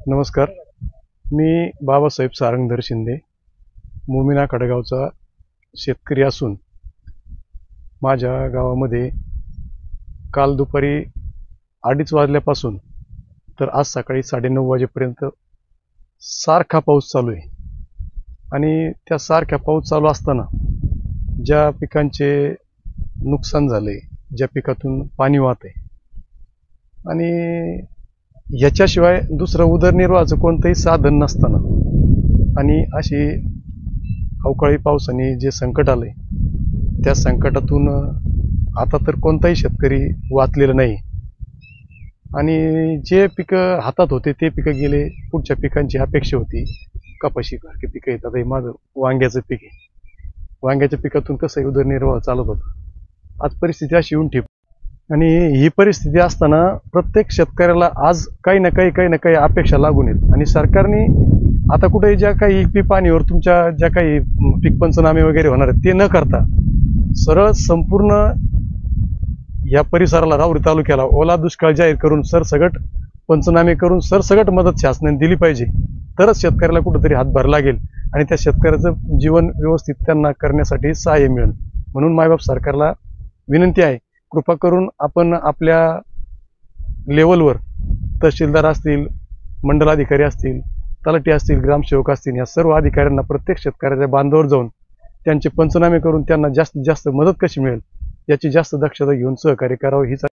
नमस्कार. मी बाबासाहेब सारंगधर शिंदे, मोमिना खडगावचा शेतकरी असून माझ्या गावामध्ये काल दुपारी 2:30 वाजल्यापासून तर आज सकाळी 9:30 वाजेपर्यंत सारखा पाऊस चालू आहे. आणि त्या सारख्या पाऊस चालू असताना ज्या पिकांचे नुकसान झाले, ज्या पिकातून पाणी वाहत आहे आणि याच्याशिवाय दुसरं उदरनिर्वाहाचं कोणतंही साधन नसताना आणि अशी अवकाळी पावसाने जे संकट आलंय त्या संकटातून आता तर कोणताही शेतकरी वाचलेला नाही. आणि जे पिकं हातात होते ते पिकं गेले. पुढच्या पिकांची अपेक्षा होती, कपाशी सारखी पिकं येतात. आता हे माझं वांग्याचं पीक आहे. वांग्याच्या पिकातून कसं उदरनिर्वाह चालत होता. आज परिस्थिती अशी येऊन ठेप आणि ही परिस्थिती असताना प्रत्येक शेतकऱ्याला आज काही ना काही अपेक्षा लागून आहेत. आणि सरकारने आता कुठेही ज्या काही पीक पाणीवर तुमच्या ज्या काही पीक पंचनामे वगैरे होणार आहेत ते न करता सरळ संपूर्ण या परिसराला, राहुरी तालुक्याला ओला दुष्काळ जाहीर करून सरसगट पंचनामे करून सरसगट मदत शासनाने दिली पाहिजे. तरच शेतकऱ्याला कुठेतरी हातभार लागेल आणि त्या शेतकऱ्याचं जीवन व्यवस्थित त्यांना करण्यासाठी सहाय्य मिळेल. म्हणून मायबाप सरकारला विनंती आहे, कृपा करून आपण आपल्या लेवलवर तहसीलदार असतील, मंडलाधिकारी असतील, तलाठी असतील, ग्रामसेवक असतील, या सर्व अधिकाऱ्यांना प्रत्येक शेतकऱ्याच्या बांधावर जाऊन त्यांचे पंचनामे करून त्यांना जास्तीत जास्त मदत कशी मिळेल याची जास्त दक्षता घेऊन सहकार्य करावं हीच